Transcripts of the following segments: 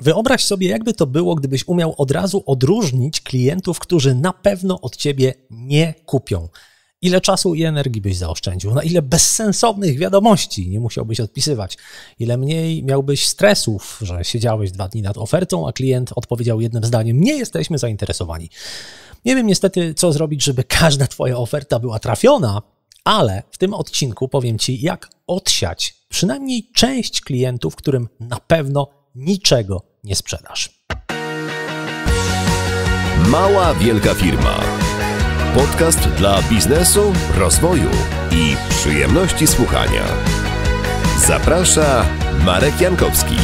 Wyobraź sobie, jakby to było, gdybyś umiał od razu odróżnić klientów, którzy na pewno od ciebie nie kupią. Ile czasu i energii byś zaoszczędził? Na ile bezsensownych wiadomości nie musiałbyś odpisywać? Ile mniej miałbyś stresów, że siedziałeś 2 dni nad ofertą, a klient odpowiedział jednym zdaniem: nie jesteśmy zainteresowani. Nie wiem niestety, co zrobić, żeby każda twoja oferta była trafiona, ale w tym odcinku powiem ci, jak odsiać przynajmniej część klientów, którym na pewno niczego nie sprzedasz. Mała wielka firma. Podcast dla biznesu, rozwoju i przyjemności słuchania. Zaprasza Marek Jankowski.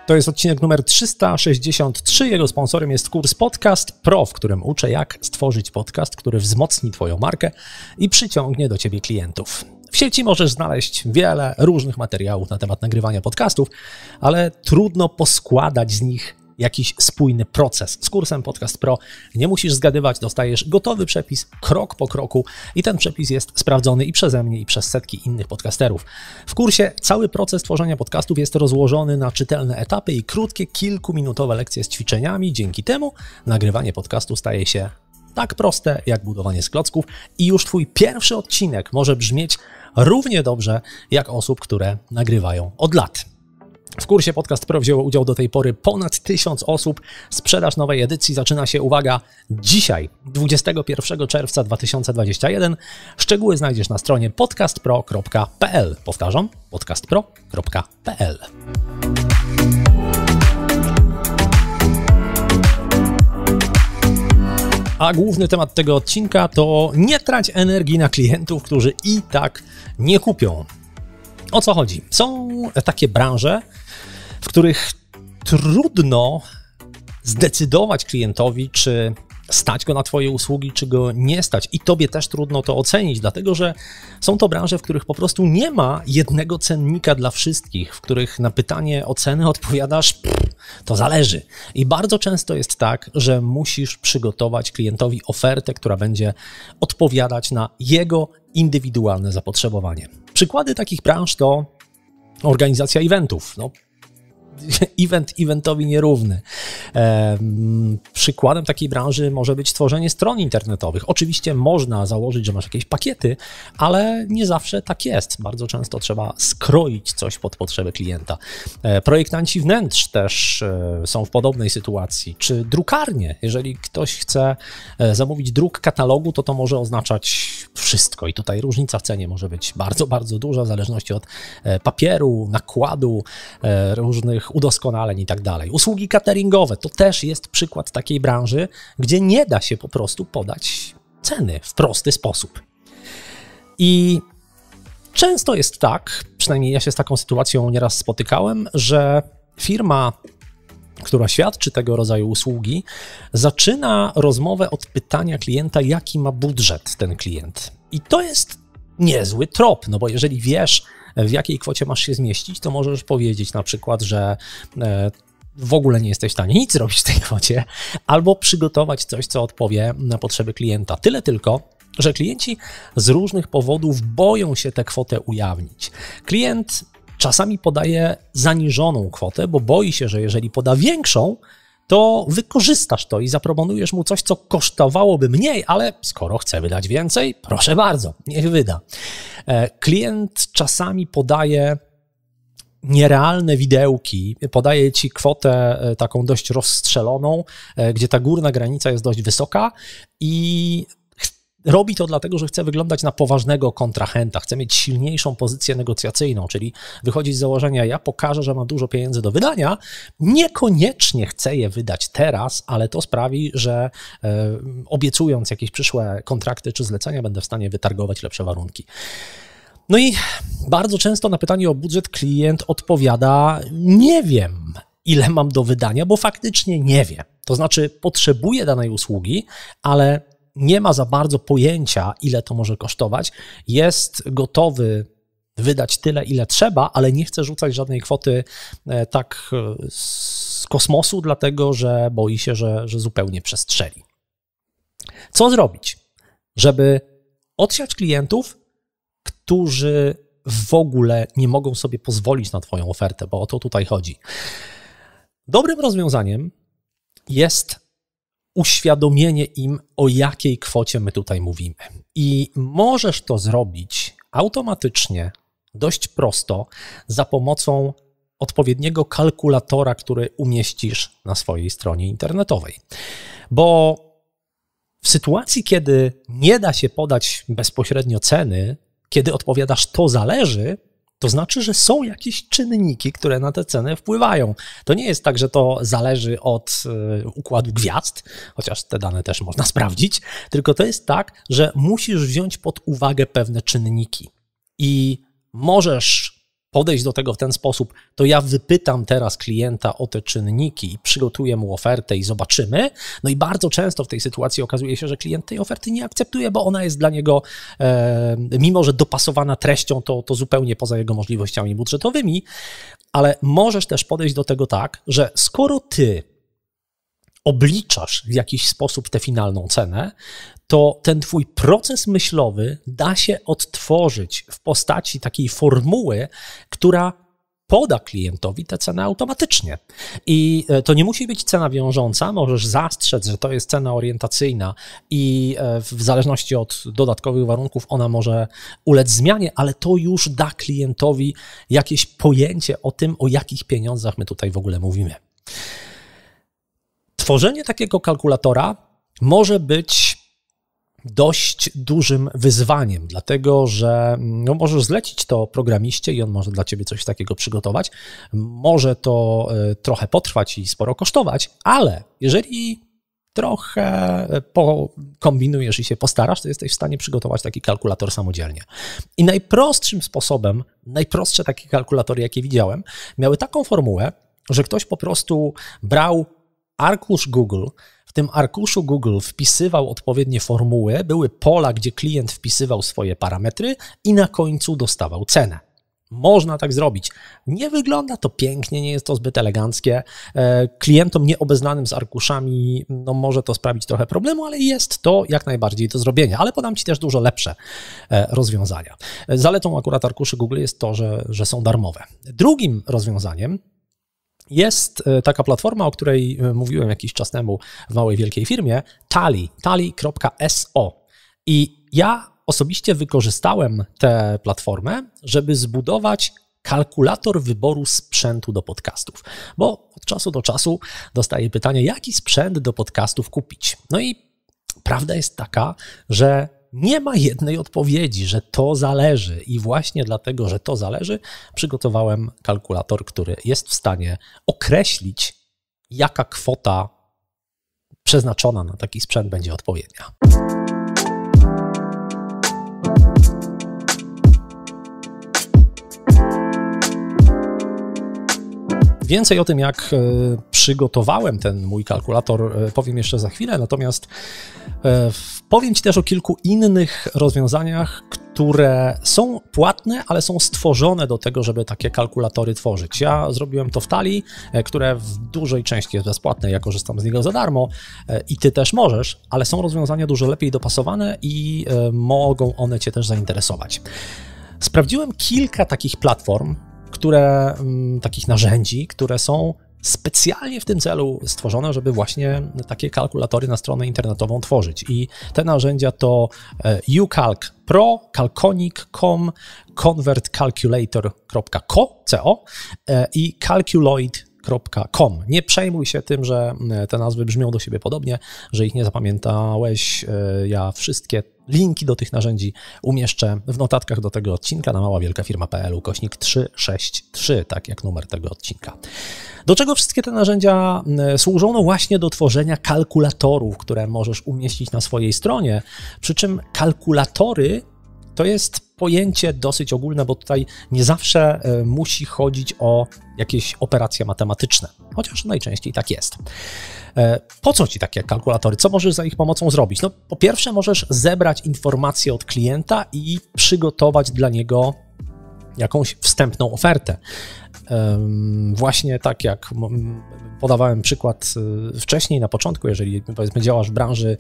To jest odcinek numer 363. Jego sponsorem jest kurs Podcast Pro, w którym uczę, jak stworzyć podcast, który wzmocni twoją markę i przyciągnie do ciebie klientów. W sieci możesz znaleźć wiele różnych materiałów na temat nagrywania podcastów, ale trudno poskładać z nich jakiś spójny proces. Z kursem Podcast Pro nie musisz zgadywać, dostajesz gotowy przepis krok po kroku i ten przepis jest sprawdzony i przeze mnie, i przez setki innych podcasterów. W kursie cały proces tworzenia podcastów jest rozłożony na czytelne etapy i krótkie, kilkuminutowe lekcje z ćwiczeniami. Dzięki temu nagrywanie podcastu staje się tak proste jak budowanie z klocków i już twój pierwszy odcinek może brzmieć równie dobrze jak osób, które nagrywają od lat. W kursie Podcast Pro wzięło udział do tej pory ponad 1000 osób. Sprzedaż nowej edycji zaczyna się, uwaga, dzisiaj, 21 czerwca 2021. Szczegóły znajdziesz na stronie podcastpro.pl. Powtarzam, podcastpro.pl. A główny temat tego odcinka to nie trać energii na klientów, którzy i tak nie kupią. O co chodzi? Są takie branże, w których trudno zdecydować klientowi, czy stać go na twoje usługi, czy go nie stać. I tobie też trudno to ocenić, dlatego że są to branże, w których po prostu nie ma jednego cennika dla wszystkich, w których na pytanie o cenę odpowiadasz: to zależy. I bardzo często jest tak, że musisz przygotować klientowi ofertę, która będzie odpowiadać na jego indywidualne zapotrzebowanie. Przykłady takich branż to organizacja eventów. Event eventowi nierówny. Przykładem takiej branży może być tworzenie stron internetowych. Oczywiście można założyć, że masz jakieś pakiety, ale nie zawsze tak jest. Bardzo często trzeba skroić coś pod potrzeby klienta. Projektanci wnętrz też są w podobnej sytuacji. Czy drukarnie. Jeżeli ktoś chce zamówić druk katalogu, to może oznaczać wszystko. I tutaj różnica w cenie może być bardzo, bardzo duża, w zależności od papieru, nakładu, różnych udoskonaleń i tak dalej. Usługi cateringowe to też jest przykład takiej branży, gdzie nie da się po prostu podać ceny w prosty sposób. I często jest tak, przynajmniej ja się z taką sytuacją nieraz spotykałem, że firma, która świadczy tego rodzaju usługi, zaczyna rozmowę od pytania klienta, jaki ma budżet ten klient. I to jest niezły trop, bo jeżeli wiesz, w jakiej kwocie masz się zmieścić, to możesz powiedzieć na przykład, że w ogóle nie jesteś w stanie nic zrobić w tej kwocie, albo przygotować coś, co odpowie na potrzeby klienta. Tyle tylko, że klienci z różnych powodów boją się tę kwotę ujawnić. Klient czasami podaje zaniżoną kwotę, bo boi się, że jeżeli poda większą, to wykorzystasz to i zaproponujesz mu coś, co kosztowałoby mniej, ale skoro chce wydać więcej, proszę bardzo, niech wyda. Klient czasami podaje nierealne widełki, podaje ci kwotę taką dość rozstrzeloną, gdzie ta górna granica jest dość wysoka i robi to dlatego, że chce wyglądać na poważnego kontrahenta, chce mieć silniejszą pozycję negocjacyjną, czyli wychodzi z założenia: ja pokażę, że mam dużo pieniędzy do wydania, niekoniecznie chcę je wydać teraz, ale to sprawi, że obiecując jakieś przyszłe kontrakty czy zlecenia, będę w stanie wytargować lepsze warunki. No i bardzo często na pytanie o budżet klient odpowiada: nie wiem, ile mam do wydania, bo faktycznie nie wie. To znaczy potrzebuje danej usługi, ale nie ma za bardzo pojęcia, ile to może kosztować. Jest gotowy wydać tyle, ile trzeba, ale nie chce rzucać żadnej kwoty tak z kosmosu, dlatego że boi się, że zupełnie przestrzeli. Co zrobić, żeby odsiać klientów, którzy w ogóle nie mogą sobie pozwolić na twoją ofertę, bo o to tutaj chodzi. Dobrym rozwiązaniem jest uświadomienie im, o jakiej kwocie my tutaj mówimy. I możesz to zrobić automatycznie, dość prosto, za pomocą odpowiedniego kalkulatora, który umieścisz na swojej stronie internetowej. Bo w sytuacji, kiedy nie da się podać bezpośrednio ceny, kiedy odpowiadasz to zależy, to znaczy, że są jakieś czynniki, które na te ceny wpływają. To nie jest tak, że to zależy od układu gwiazd, chociaż te dane też można sprawdzić, tylko to jest tak, że musisz wziąć pod uwagę pewne czynniki. I możesz podejść do tego w ten sposób, to ja wypytam teraz klienta o te czynniki i przygotuję mu ofertę i zobaczymy. No i bardzo często w tej sytuacji okazuje się, że klient tej oferty nie akceptuje, bo ona jest dla niego, mimo że dopasowana treścią, to zupełnie poza jego możliwościami budżetowymi, ale możesz też podejść do tego tak, że skoro ty obliczasz w jakiś sposób tę finalną cenę, to ten twój proces myślowy da się odtworzyć w postaci takiej formuły, która poda klientowi tę cenę automatycznie. I to nie musi być cena wiążąca, możesz zastrzec, że to jest cena orientacyjna i w zależności od dodatkowych warunków ona może ulec zmianie, ale to już da klientowi jakieś pojęcie o tym, o jakich pieniądzach my tutaj w ogóle mówimy. Tworzenie takiego kalkulatora może być dość dużym wyzwaniem, dlatego że możesz zlecić to programiście i on może dla ciebie coś takiego przygotować. Może to trochę potrwać i sporo kosztować, ale jeżeli trochę pokombinujesz i się postarasz, to jesteś w stanie przygotować taki kalkulator samodzielnie. I najprostszym sposobem, najprostsze takie kalkulatory, jakie widziałem, miały taką formułę, że ktoś po prostu brał arkusz Google, w tym arkuszu Google wpisywał odpowiednie formuły, były pola, gdzie klient wpisywał swoje parametry i na końcu dostawał cenę. Można tak zrobić. Nie wygląda to pięknie, nie jest to zbyt eleganckie. Klientom nieobeznanym z arkuszami może to sprawić trochę problemu, ale jest to jak najbardziej do zrobienia. Ale podam ci też dużo lepsze rozwiązania. Zaletą akurat arkuszy Google jest to, że są darmowe. Drugim rozwiązaniem jest taka platforma, o której mówiłem jakiś czas temu w małej, wielkiej firmie, tally.so. I ja osobiście wykorzystałem tę platformę, żeby zbudować kalkulator wyboru sprzętu do podcastów. Bo od czasu do czasu dostaję pytanie, jaki sprzęt do podcastów kupić. No i prawda jest taka, że nie ma jednej odpowiedzi, że to zależy i właśnie dlatego, że to zależy, przygotowałem kalkulator, który jest w stanie określić, jaka kwota przeznaczona na taki sprzęt będzie odpowiednia. Więcej o tym, jak przygotowałem ten mój kalkulator, powiem jeszcze za chwilę, natomiast powiem ci też o kilku innych rozwiązaniach, które są płatne, ale są stworzone do tego, żeby takie kalkulatory tworzyć. Ja zrobiłem to w Tally, które w dużej części jest bezpłatne, ja korzystam z niego za darmo i ty też możesz, ale są rozwiązania dużo lepiej dopasowane i mogą one cię też zainteresować. Sprawdziłem kilka takich platform, takich narzędzi, które są specjalnie w tym celu stworzone, żeby właśnie takie kalkulatory na stronę internetową tworzyć. I te narzędzia to uCalc Pro, Calconic.com, ConvertCalculator.co i Calculoid.com. Nie przejmuj się tym, że te nazwy brzmią do siebie podobnie, że ich nie zapamiętałeś. Ja wszystkie linki do tych narzędzi umieszczę w notatkach do tego odcinka na maławielkafirma.pl/363, tak jak numer tego odcinka. Do czego wszystkie te narzędzia służą? No właśnie do tworzenia kalkulatorów, które możesz umieścić na swojej stronie, przy czym kalkulatory to jest pojęcie dosyć ogólne, bo tutaj nie zawsze musi chodzić o jakieś operacje matematyczne, chociaż najczęściej tak jest. Po co ci takie kalkulatory? Co możesz za ich pomocą zrobić? No, po pierwsze możesz zebrać informacje od klienta i przygotować dla niego jakąś wstępną ofertę. Właśnie tak jak podawałem przykład wcześniej, na początku, jeżeli powiedzmy działasz w branży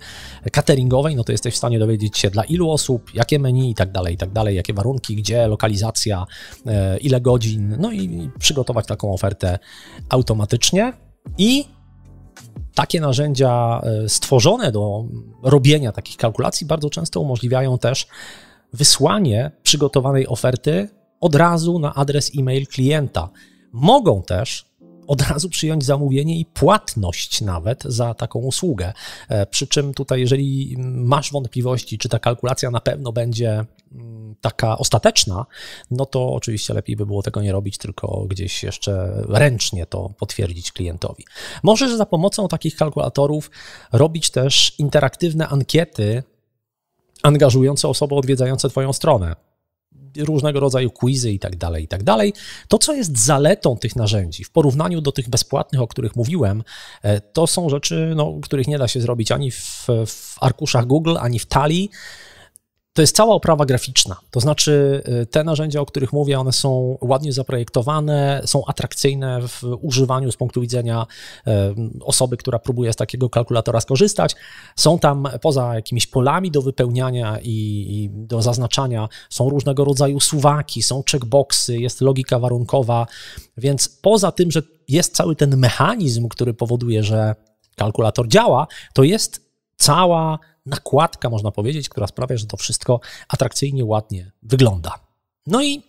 cateringowej, no to jesteś w stanie dowiedzieć się dla ilu osób, jakie menu i tak dalej, jakie warunki, gdzie, lokalizacja, ile godzin, no i przygotować taką ofertę automatycznie. I takie narzędzia stworzone do robienia takich kalkulacji bardzo często umożliwiają też wysłanie przygotowanej oferty od razu na adres e-mail klienta. Mogą też od razu przyjąć zamówienie i płatność nawet za taką usługę. Przy czym tutaj, jeżeli masz wątpliwości, czy ta kalkulacja na pewno będzie taka ostateczna, no to oczywiście lepiej by było tego nie robić, tylko gdzieś jeszcze ręcznie to potwierdzić klientowi. Możesz za pomocą takich kalkulatorów robić też interaktywne ankiety angażujące osoby odwiedzające Twoją stronę. Różnego rodzaju quizy i tak dalej, i tak dalej. To, co jest zaletą tych narzędzi w porównaniu do tych bezpłatnych, o których mówiłem, to są rzeczy, których nie da się zrobić ani w arkuszach Google, ani w Tali. To jest cała oprawa graficzna, to znaczy te narzędzia, o których mówię, one są ładnie zaprojektowane, są atrakcyjne w używaniu z punktu widzenia osoby, która próbuje z takiego kalkulatora skorzystać. Są tam poza jakimiś polami do wypełniania i do zaznaczania, są różnego rodzaju suwaki, są checkboxy, jest logika warunkowa, więc poza tym, że jest cały ten mechanizm, który powoduje, że kalkulator działa, to jest cała nakładka, można powiedzieć, która sprawia, że to wszystko atrakcyjnie, ładnie wygląda. No i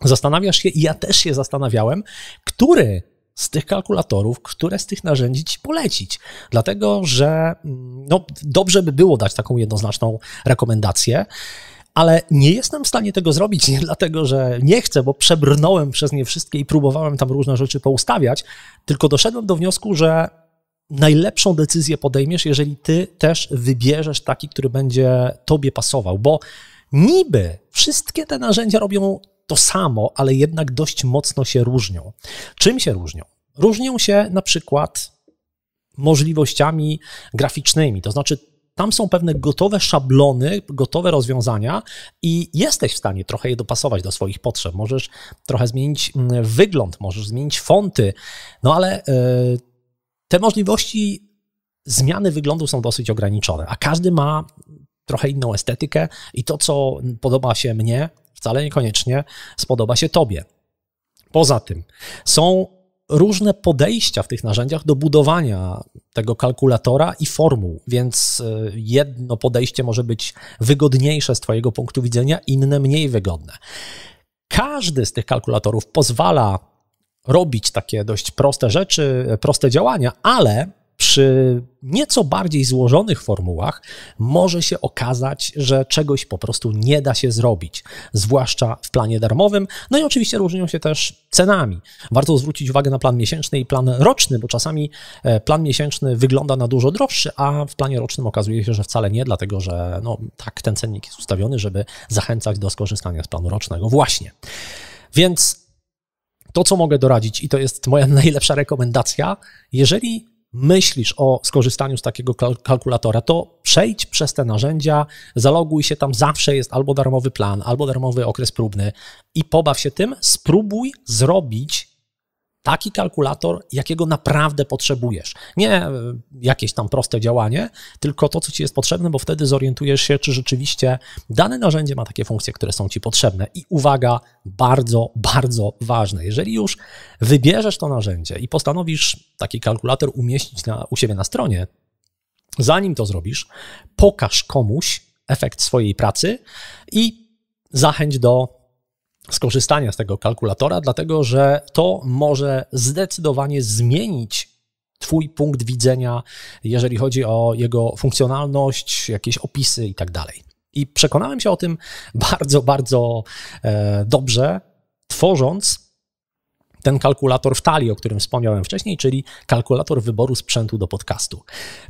zastanawiasz się, i ja też się zastanawiałem, który z tych kalkulatorów, które z tych narzędzi Ci polecić. Dlatego, że dobrze by było dać taką jednoznaczną rekomendację, ale nie jestem w stanie tego zrobić, nie dlatego, że nie chcę, bo przebrnąłem przez nie wszystkie i próbowałem tam różne rzeczy poustawiać, tylko doszedłem do wniosku, że najlepszą decyzję podejmiesz, jeżeli ty też wybierzesz taki, który będzie tobie pasował, bo niby wszystkie te narzędzia robią to samo, ale jednak dość mocno się różnią. Czym się różnią? Różnią się na przykład możliwościami graficznymi, to znaczy tam są pewne gotowe szablony, gotowe rozwiązania i jesteś w stanie trochę je dopasować do swoich potrzeb. Możesz trochę zmienić wygląd, możesz zmienić fonty, ale te możliwości zmiany wyglądu są dosyć ograniczone, a każdy ma trochę inną estetykę i to, co podoba się mnie, wcale niekoniecznie spodoba się tobie. Poza tym są różne podejścia w tych narzędziach do budowania tego kalkulatora i formuł, więc jedno podejście może być wygodniejsze z twojego punktu widzenia, inne mniej wygodne. Każdy z tych kalkulatorów pozwala robić takie dość proste rzeczy, proste działania, ale przy nieco bardziej złożonych formułach może się okazać, że czegoś po prostu nie da się zrobić, zwłaszcza w planie darmowym. No i oczywiście różnią się też cenami. Warto zwrócić uwagę na plan miesięczny i plan roczny, bo czasami plan miesięczny wygląda na dużo droższy, a w planie rocznym okazuje się, że wcale nie, dlatego że tak ten cennik jest ustawiony, żeby zachęcać do skorzystania z planu rocznego właśnie. Więc to, co mogę doradzić, i to jest moja najlepsza rekomendacja, jeżeli myślisz o skorzystaniu z takiego kalkulatora, to przejdź przez te narzędzia, zaloguj się, tam zawsze jest albo darmowy plan, albo darmowy okres próbny i pobaw się tym, spróbuj zrobić taki kalkulator, jakiego naprawdę potrzebujesz. Nie jakieś tam proste działanie, tylko to, co ci jest potrzebne, bo wtedy zorientujesz się, czy rzeczywiście dane narzędzie ma takie funkcje, które są ci potrzebne. I uwaga, bardzo, bardzo ważne. Jeżeli już wybierzesz to narzędzie i postanowisz taki kalkulator umieścić u siebie na stronie, zanim to zrobisz, pokaż komuś efekt swojej pracy i zachęć do skorzystania z tego kalkulatora, dlatego że to może zdecydowanie zmienić twój punkt widzenia, jeżeli chodzi o jego funkcjonalność, jakieś opisy i tak dalej. I przekonałem się o tym bardzo, bardzo dobrze, tworząc ten kalkulator w Tali, o którym wspomniałem wcześniej, czyli kalkulator wyboru sprzętu do podcastu.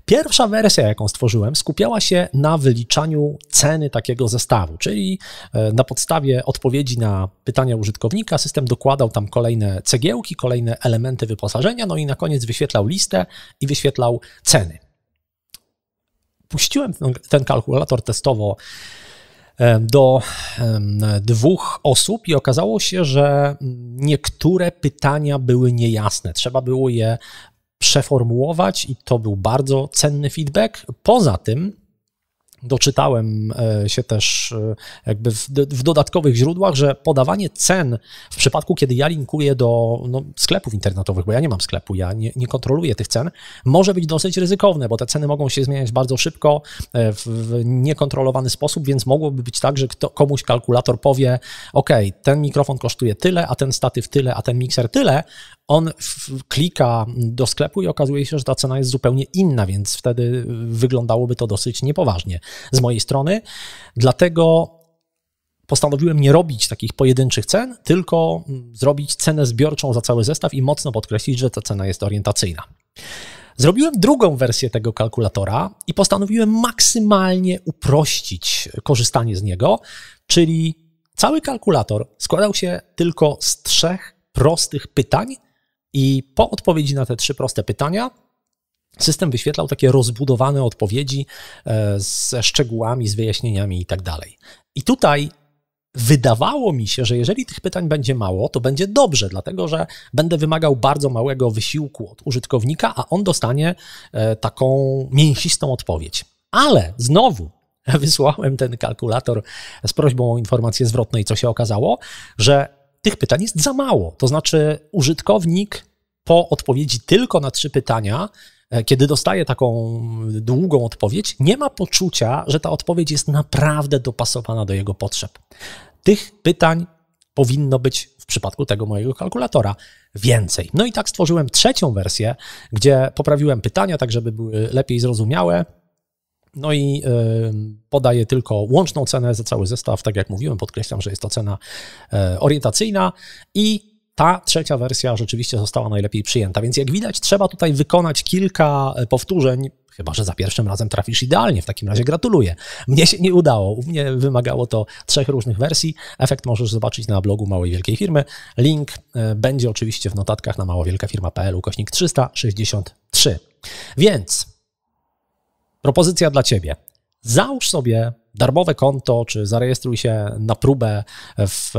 Pierwsza wersja, jaką stworzyłem, skupiała się na wyliczaniu ceny takiego zestawu, czyli na podstawie odpowiedzi na pytania użytkownika system dokładał tam kolejne cegiełki, kolejne elementy wyposażenia, no i na koniec wyświetlał listę i wyświetlał ceny. Puściłem ten kalkulator testowo do 2 osób i okazało się, że niektóre pytania były niejasne. Trzeba było je przeformułować i to był bardzo cenny feedback. Poza tym doczytałem się też jakby w dodatkowych źródłach, że podawanie cen w przypadku, kiedy ja linkuję do sklepów internetowych, bo ja nie mam sklepu, ja nie kontroluję tych cen, może być dosyć ryzykowne, bo te ceny mogą się zmieniać bardzo szybko, w niekontrolowany sposób, więc mogłoby być tak, że komuś kalkulator powie, ok, ten mikrofon kosztuje tyle, a ten statyw tyle, a ten mikser tyle, on klika do sklepu i okazuje się, że ta cena jest zupełnie inna, więc wtedy wyglądałoby to dosyć niepoważnie z mojej strony. Dlatego postanowiłem nie robić takich pojedynczych cen, tylko zrobić cenę zbiorczą za cały zestaw i mocno podkreślić, że ta cena jest orientacyjna. Zrobiłem drugą wersję tego kalkulatora i postanowiłem maksymalnie uprościć korzystanie z niego, czyli cały kalkulator składał się tylko z 3 prostych pytań i po odpowiedzi na te 3 proste pytania system wyświetlał takie rozbudowane odpowiedzi ze szczegółami, z wyjaśnieniami i tak dalej. I tutaj wydawało mi się, że jeżeli tych pytań będzie mało, to będzie dobrze, dlatego że będę wymagał bardzo małego wysiłku od użytkownika, a on dostanie taką mięsistą odpowiedź. Ale znowu wysłałem ten kalkulator z prośbą o informację zwrotną i co się okazało, że tych pytań jest za mało. To znaczy użytkownik po odpowiedzi tylko na 3 pytania, kiedy dostaje taką długą odpowiedź, nie ma poczucia, że ta odpowiedź jest naprawdę dopasowana do jego potrzeb. Tych pytań powinno być w przypadku tego mojego kalkulatora więcej. No i tak stworzyłem 3. wersję, gdzie poprawiłem pytania, tak żeby były lepiej zrozumiałe. No i podaję tylko łączną cenę za cały zestaw. Tak jak mówiłem, podkreślam, że jest to cena orientacyjna i ta 3. wersja rzeczywiście została najlepiej przyjęta. Więc jak widać, trzeba tutaj wykonać kilka powtórzeń, chyba że za pierwszym razem trafisz idealnie. W takim razie gratuluję. Mnie się nie udało. U mnie wymagało to 3 różnych wersji. Efekt możesz zobaczyć na blogu Małej Wielkiej Firmy. Link będzie oczywiście w notatkach na maławielkafirma.pl/363. Więc propozycja dla Ciebie. Załóż sobie darmowe konto, czy zarejestruj się na próbę w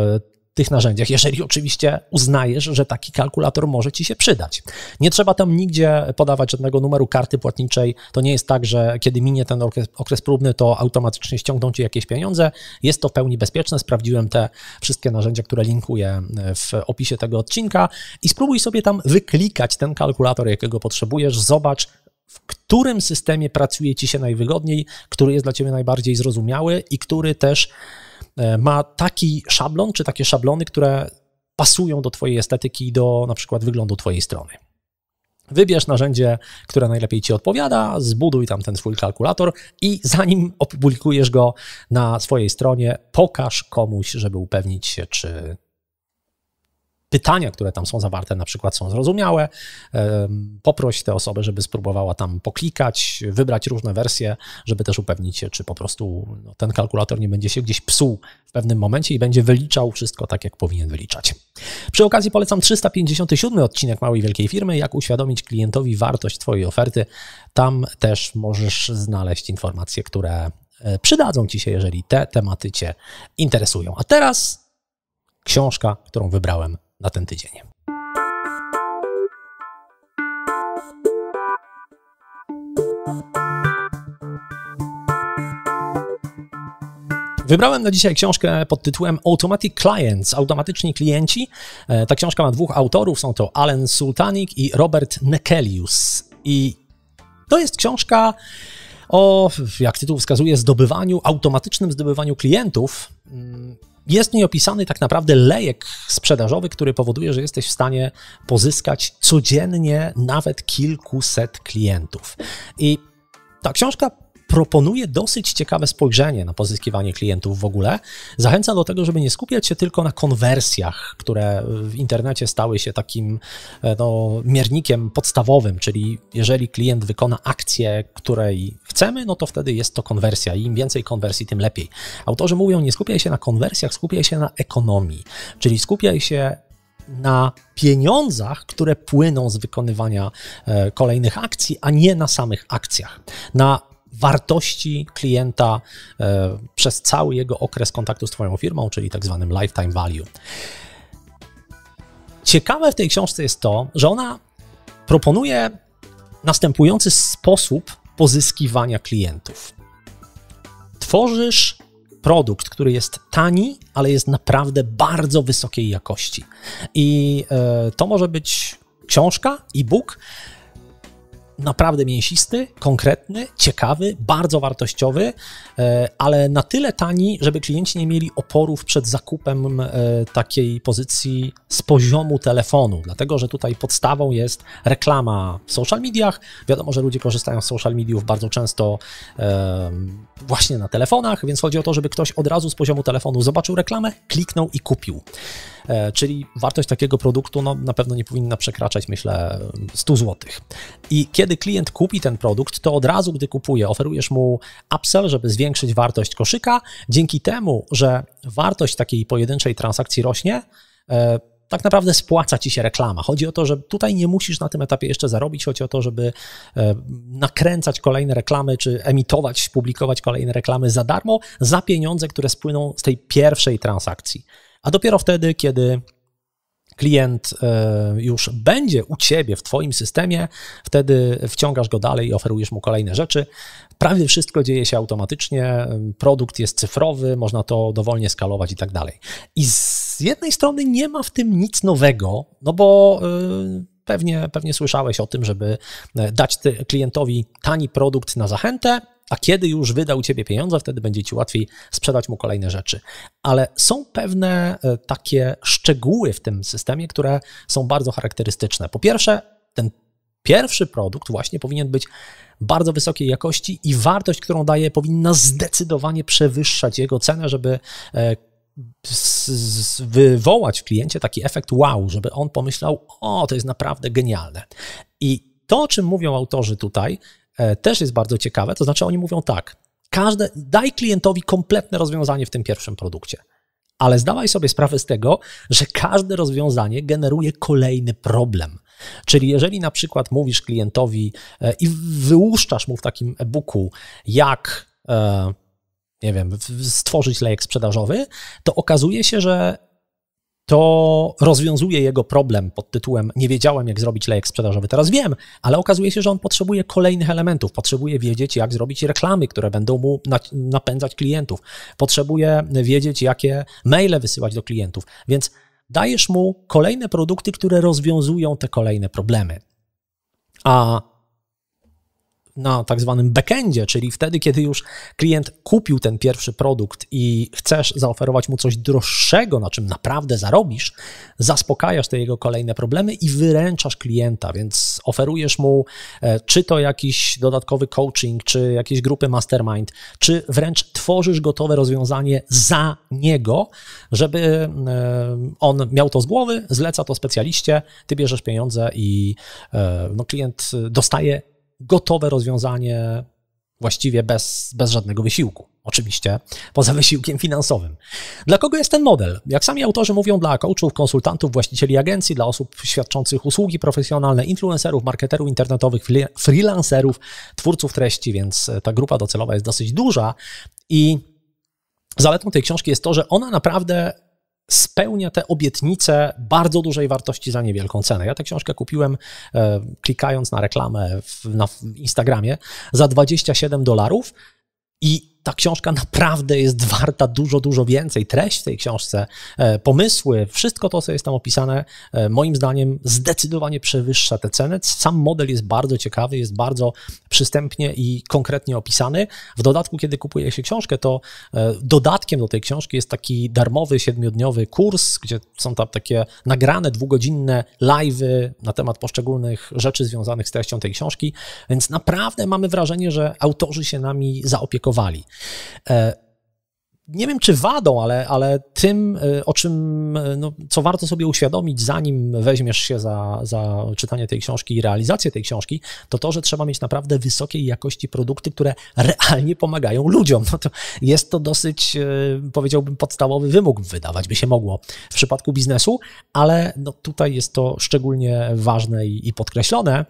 tych narzędziach, jeżeli oczywiście uznajesz, że taki kalkulator może Ci się przydać. Nie trzeba tam nigdzie podawać żadnego numeru karty płatniczej. To nie jest tak, że kiedy minie ten okres próbny, to automatycznie ściągną Ci jakieś pieniądze. Jest to w pełni bezpieczne. Sprawdziłem te wszystkie narzędzia, które linkuję w opisie tego odcinka i spróbuj sobie tam wyklikać ten kalkulator, jakiego potrzebujesz. Zobacz, w którym systemie pracuje Ci się najwygodniej, który jest dla Ciebie najbardziej zrozumiały i który też ma taki szablon, czy takie szablony, które pasują do Twojej estetyki i do na przykład wyglądu Twojej strony. Wybierz narzędzie, które najlepiej Ci odpowiada, zbuduj tam ten swój kalkulator i zanim opublikujesz go na swojej stronie, pokaż komuś, żeby upewnić się, czy pytania, które tam są zawarte, na przykład są zrozumiałe. Poproś tę osobę, żeby spróbowała tam poklikać, wybrać różne wersje, żeby też upewnić się, czy po prostu ten kalkulator nie będzie się gdzieś psuł w pewnym momencie i będzie wyliczał wszystko tak, jak powinien wyliczać. Przy okazji polecam 357 odcinek Małej Wielkiej Firmy, jak uświadomić klientowi wartość Twojej oferty. Tam też możesz znaleźć informacje, które przydadzą Ci się, jeżeli te tematy Cię interesują. A teraz książka, którą wybrałem na ten tydzień. Wybrałem na dzisiaj książkę pod tytułem Automatic Clients, automatyczni klienci. Ta książka ma 2 autorów, są to Alan Sultanik i Robert Nekelius. I to jest książka o, jak tytuł wskazuje, automatycznym zdobywaniu klientów. Jest w niej opisany tak naprawdę lejek sprzedażowy, który powoduje, że jesteś w stanie pozyskać codziennie nawet kilkuset klientów. I ta książka proponuje dosyć ciekawe spojrzenie na pozyskiwanie klientów w ogóle. Zachęca do tego, żeby nie skupiać się tylko na konwersjach, które w internecie stały się takim miernikiem podstawowym, czyli jeżeli klient wykona akcję, której chcemy, no to wtedy jest to konwersja i im więcej konwersji, tym lepiej. Autorzy mówią, nie skupiaj się na konwersjach, skupiaj się na ekonomii, czyli skupiaj się na pieniądzach, które płyną z wykonywania kolejnych akcji, a nie na samych akcjach. Na wartości klienta przez cały jego okres kontaktu z Twoją firmą, czyli tak zwanym lifetime value. Ciekawe w tej książce jest to, że ona proponuje następujący sposób pozyskiwania klientów. tworzysz produkt, który jest tani, ale jest naprawdę bardzo wysokiej jakości. I to może być książka, e-book, naprawdę mięsisty, konkretny, ciekawy, bardzo wartościowy, ale na tyle tani, żeby klienci nie mieli oporów przed zakupem takiej pozycji z poziomu telefonu, dlatego że tutaj podstawą jest reklama w social mediach. Wiadomo, że ludzie korzystają z social mediów bardzo często właśnie na telefonach, więc chodzi o to, żeby ktoś od razu z poziomu telefonu zobaczył reklamę, kliknął i kupił. Czyli wartość takiego produktu na pewno nie powinna przekraczać, myślę, 100 zł. I kiedy klient kupi ten produkt, to od razu, gdy kupuje, oferujesz mu upsell, żeby zwiększyć wartość koszyka. Dzięki temu, że wartość takiej pojedynczej transakcji rośnie, tak naprawdę spłaca ci się reklama. Chodzi o to, że tutaj nie musisz na tym etapie jeszcze zarobić, chodzi o to, żeby nakręcać kolejne reklamy, czy emitować, publikować kolejne reklamy za darmo, za pieniądze, które spłyną z tej pierwszej transakcji. A dopiero wtedy, kiedy klient już będzie u ciebie w twoim systemie, wtedy wciągasz go dalej i oferujesz mu kolejne rzeczy. Prawie wszystko dzieje się automatycznie, produkt jest cyfrowy, można to dowolnie skalować i tak dalej. I z jednej strony nie ma w tym nic nowego, no bo pewnie słyszałeś o tym, żeby dać klientowi tani produkt na zachętę, a kiedy już wyda u ciebie pieniądze, wtedy będzie ci łatwiej sprzedać mu kolejne rzeczy. Ale są pewne takie szczegóły w tym systemie, które są bardzo charakterystyczne. Po pierwsze, ten pierwszy produkt właśnie powinien być bardzo wysokiej jakości i wartość, którą daje, powinna zdecydowanie przewyższać jego cenę, żeby wywołać w kliencie taki efekt wow, żeby on pomyślał, o, to jest naprawdę genialne. I to, o czym mówią autorzy tutaj, też jest bardzo ciekawe, to znaczy oni mówią tak, daj klientowi kompletne rozwiązanie w tym pierwszym produkcie, ale zdawaj sobie sprawę z tego, że każde rozwiązanie generuje kolejny problem. Czyli jeżeli na przykład mówisz klientowi i wyłuszczasz mu w takim e-booku, jak nie wiem, stworzyć lejek sprzedażowy, to okazuje się, że to rozwiązuje jego problem pod tytułem nie wiedziałem, jak zrobić lejek sprzedażowy, teraz wiem, ale okazuje się, że on potrzebuje kolejnych elementów, potrzebuje wiedzieć, jak zrobić reklamy, które będą mu napędzać klientów, potrzebuje wiedzieć, jakie maile wysyłać do klientów, więc dajesz mu kolejne produkty, które rozwiązują te kolejne problemy. A na tak zwanym backendzie, czyli wtedy, kiedy już klient kupił ten pierwszy produkt i chcesz zaoferować mu coś droższego, na czym naprawdę zarobisz, zaspokajasz te jego kolejne problemy i wyręczasz klienta, więc oferujesz mu czy to jakiś dodatkowy coaching, czy jakieś grupy mastermind, czy wręcz tworzysz gotowe rozwiązanie za niego, żeby on miał to z głowy, zleca to specjaliście, ty bierzesz pieniądze i klient dostaje gotowe rozwiązanie właściwie bez żadnego wysiłku. Oczywiście poza wysiłkiem finansowym. Dla kogo jest ten model? Jak sami autorzy mówią, dla coachów, konsultantów, właścicieli agencji, dla osób świadczących usługi profesjonalne, influencerów, marketerów internetowych, freelancerów, twórców treści, więc ta grupa docelowa jest dosyć duża i zaletą tej książki jest to, że ona naprawdę spełnia te obietnice bardzo dużej wartości za niewielką cenę. Ja tę książkę kupiłem klikając na reklamę na Instagramie za $27 i ta książka naprawdę jest warta dużo więcej. Treść w tej książce, pomysły, wszystko to, co jest tam opisane, moim zdaniem zdecydowanie przewyższa te ceny. Sam model jest bardzo ciekawy, jest bardzo przystępnie i konkretnie opisany. W dodatku, kiedy kupuje się książkę, to dodatkiem do tej książki jest taki darmowy 7-dniowy kurs, gdzie są tam takie nagrane 2-godzinne live'y na temat poszczególnych rzeczy związanych z treścią tej książki, więc naprawdę mamy wrażenie, że autorzy się nami zaopiekowali. Nie wiem, czy wadą, ale tym, o czym, co warto sobie uświadomić, zanim weźmiesz się za czytanie tej książki i realizację tej książki, to, że trzeba mieć naprawdę wysokiej jakości produkty, które realnie pomagają ludziom. Jest to dosyć, powiedziałbym, podstawowy wymóg, wydawać by się mogło w przypadku biznesu, ale tutaj jest to szczególnie ważne i podkreślone.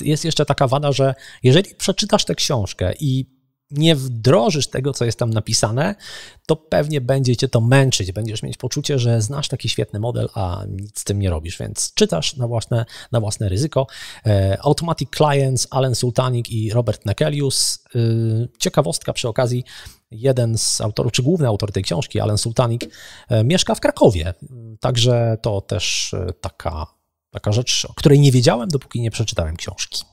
Jest jeszcze taka wada, że jeżeli przeczytasz tę książkę i nie wdrożysz tego, co jest tam napisane, to pewnie będzie cię to męczyć. Będziesz mieć poczucie, że znasz taki świetny model, a nic z tym nie robisz, więc czytasz na własne ryzyko. Automatic Clients, Alan Sultanik i Robert Nekelius. Ciekawostka przy okazji, jeden z autorów, czy główny autor tej książki, Alan Sultanik, mieszka w Krakowie. Także to też taka rzecz, o której nie wiedziałem, dopóki nie przeczytałem książki.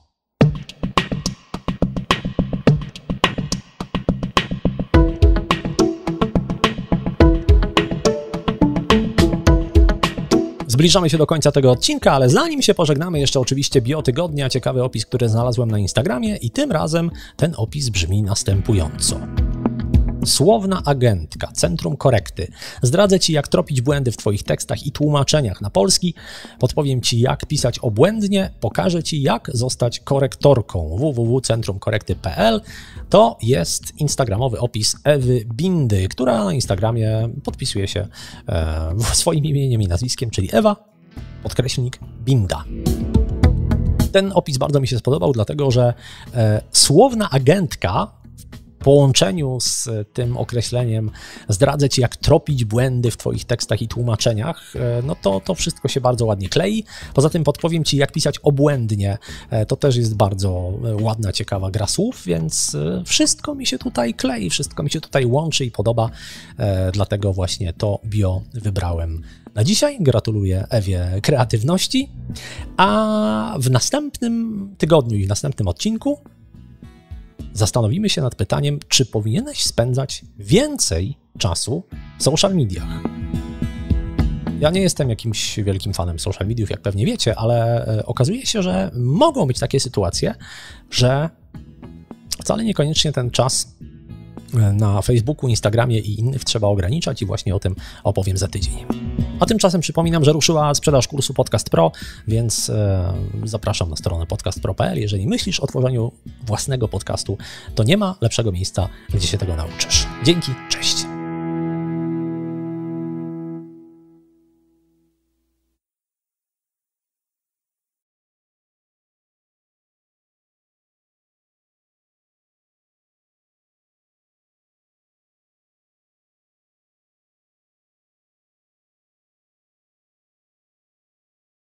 Zbliżamy się do końca tego odcinka, ale zanim się pożegnamy, jeszcze oczywiście biotygodnia, ciekawy opis, który znalazłem na Instagramie i tym razem ten opis brzmi następująco. Słowna agentka, Centrum Korekty. Zdradzę Ci, jak tropić błędy w Twoich tekstach i tłumaczeniach na polski. Podpowiem Ci, jak pisać obłędnie. Pokażę Ci, jak zostać korektorką. www.centrumkorekty.pl. To jest instagramowy opis Ewy Bindy, która na Instagramie podpisuje się swoim imieniem i nazwiskiem, czyli Ewa_Binda. Ten opis bardzo mi się spodobał, dlatego że słowna agentka w połączeniu z tym określeniem zdradzę Ci, jak tropić błędy w Twoich tekstach i tłumaczeniach, no to wszystko się bardzo ładnie klei. Poza tym podpowiem Ci, jak pisać obłędnie. To też jest bardzo ładna, ciekawa gra słów, więc wszystko mi się tutaj klei, wszystko mi się tutaj łączy i podoba, dlatego właśnie to bio wybrałem na dzisiaj. Gratuluję Ewie kreatywności, a w następnym tygodniu i w następnym odcinku zastanowimy się nad pytaniem, czy powinieneś spędzać więcej czasu w social mediach. Ja nie jestem jakimś wielkim fanem social mediów, jak pewnie wiecie, ale okazuje się, że mogą być takie sytuacje, że wcale niekoniecznie ten czas na Facebooku, Instagramie i innych trzeba ograniczać i właśnie o tym opowiem za tydzień. A tymczasem przypominam, że ruszyła sprzedaż kursu Podcast Pro, więc zapraszam na stronę podcastpro.pl. Jeżeli myślisz o tworzeniu własnego podcastu, to nie ma lepszego miejsca, gdzie się tego nauczysz. Dzięki, cześć!